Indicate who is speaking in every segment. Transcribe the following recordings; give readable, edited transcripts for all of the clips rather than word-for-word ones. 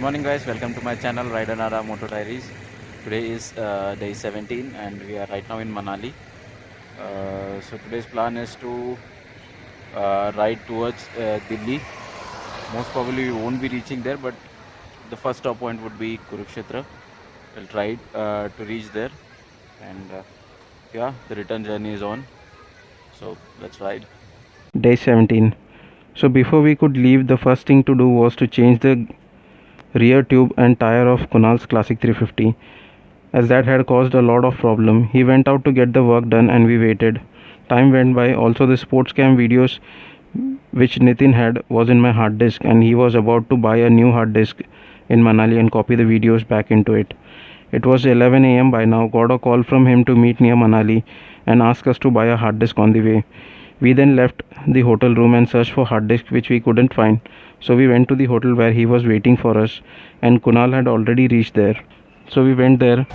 Speaker 1: morning, guys. Welcome to my channel, Rider Moto Diaries. Today is day 17, and we are right now in Manali. So today's plan is to ride towards Delhi. Most probably we won't be reaching there, but the first stop point would be Kurukshetra. We'll try to reach there, and yeah, the return journey is on. So let's ride.
Speaker 2: Day 17. So before we could leave, the first thing to do was to change the rear tube and tire of Kunal's Classic 350, as that had caused a lot of problem. He went out to get the work done and we waited. Time went by. Also, the sports cam videos which Nitin had was in my hard disk, and he was about to buy a new hard disk in Manali and copy the videos back into it. It was 11 a.m. by now. Got a call from him to meet near Manali and ask us to buy a hard disk on the way. We then left the hotel room and searched for hard disk, which we couldn't find. So we went to the hotel where he was waiting for us, and Kunal had already reached there. So we went there.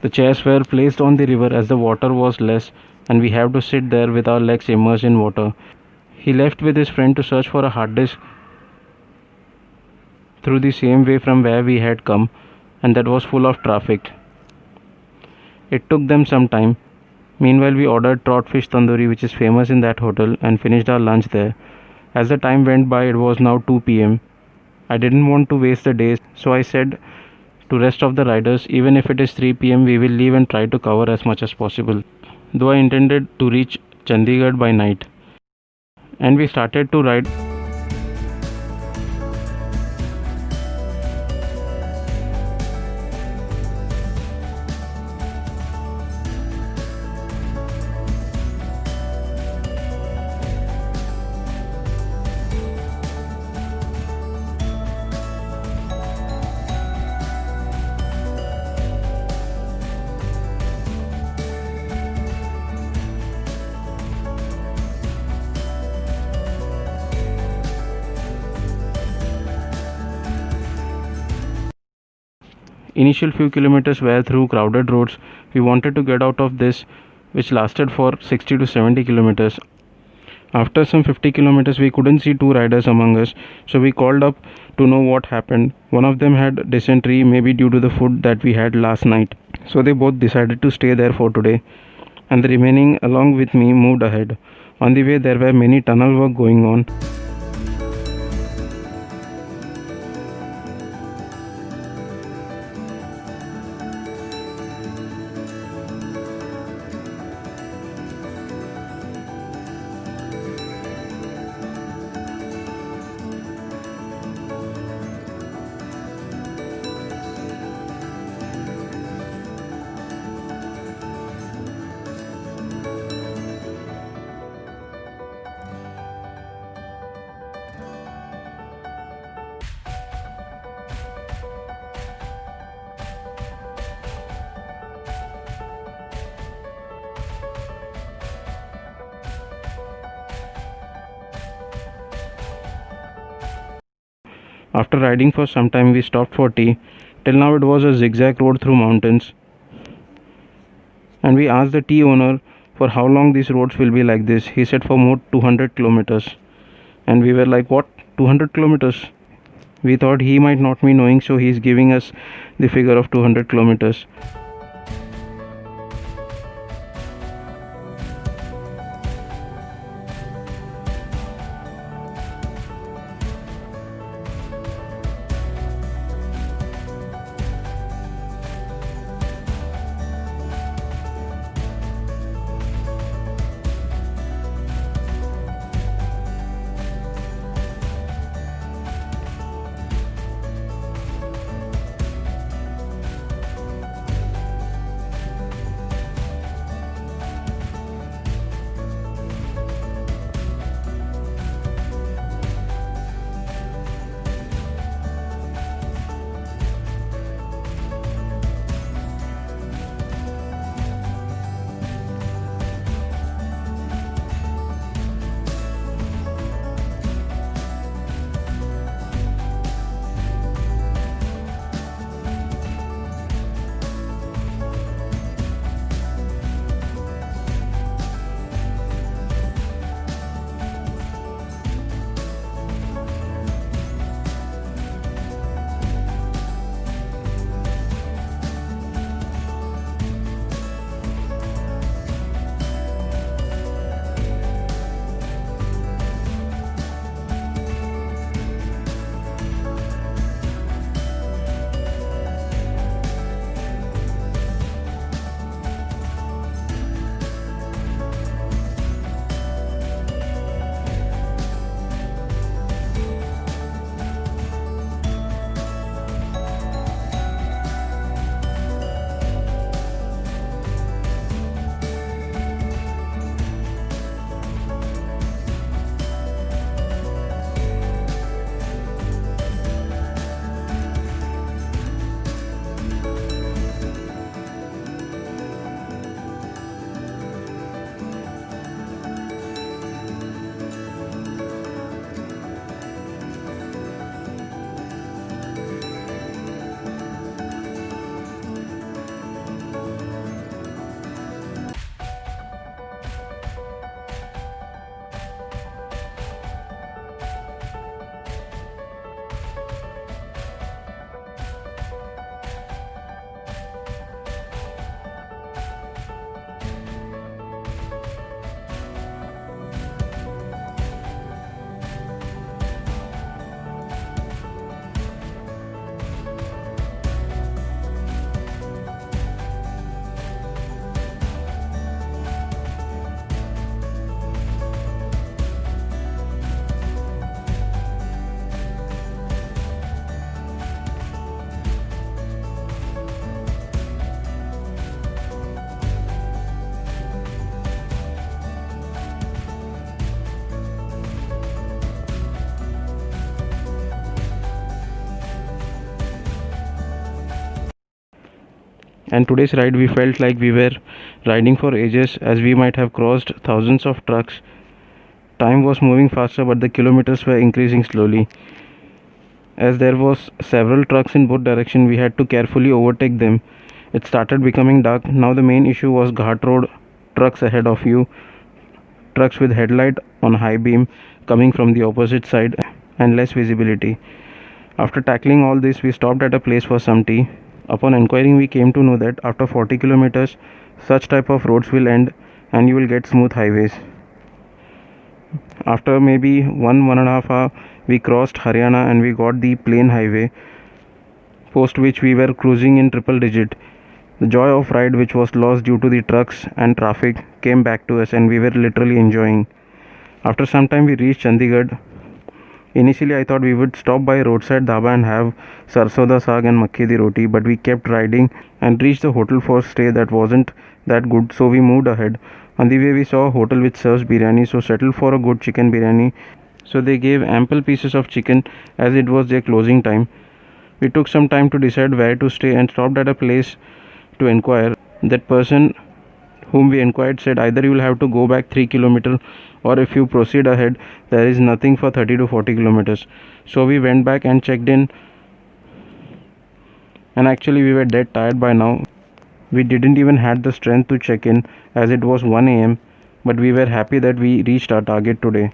Speaker 2: The chairs were placed on the river as the water was less and we have to sit there with our legs immersed in water. He left with his friend to search for a hard disk through the same way from where we had come, and that was full of traffic. It took them some time. Meanwhile, we ordered trotfish tandoori, which is famous in that hotel, and finished our lunch there. As the time went by, it was now 2 pm. I didn't want to waste the day, so I said to rest of the riders, even if it is 3 pm, we will leave and try to cover as much as possible. Though I intended to reach Chandigarh by night. And we started to ride. Initial few kilometers were through crowded roads. We wanted to get out of this, which lasted for 60 to 70 kilometers. After some 50 kilometers, we couldn't see two riders among us, so we called up to know what happened. One of them had dysentery, maybe due to the food that we had last night. So they both decided to stay there for today, and the remaining, along with me, moved ahead. On the way, there were many tunnel work going on. After riding for some time, we stopped for tea. Till now, it was a zigzag road through mountains. And we asked the tea owner for how long these roads will be like this. He said for more 200 kilometers. And we were like, what? 200 kilometers? We thought he might not be knowing, so he's giving us the figure of 200 kilometers. And today's ride we felt like we were riding for ages, as we might have crossed thousands of trucks. Time was moving faster, but the kilometers were increasing slowly. As there was several trucks in both directions, we had to carefully overtake them. It started becoming dark. Now the main issue was Ghat Road, trucks ahead of you, trucks with headlight on high beam coming from the opposite side, and less visibility. After tackling all this, we stopped at a place for some tea. Upon inquiring, we came to know that after 40 kilometers, such type of roads will end and you will get smooth highways. After maybe 1.5 hours, we crossed Haryana and we got the plain highway, post which we were cruising in triple digit. The joy of ride, which was lost due to the trucks and traffic, came back to us and we were literally enjoying. After some time, we reached Chandigarh. Initially, I thought we would stop by roadside dhaba and have sarson da saag and makki di roti, but we kept riding and reached the hotel for stay that wasn't that good, so we moved ahead. On the way, we saw a hotel which serves biryani, so settled for a good chicken biryani. So they gave ample pieces of chicken as it was their closing time. We took some time to decide where to stay and stopped at a place to inquire. That person whom we inquired said either you will have to go back 3 kilometers or if you proceed ahead there is nothing for 30 to 40 kilometers. So we went back and checked in, and actually we were dead tired by now. We didn't even had the strength to check in as it was 1 a.m. but we were happy that we reached our target today.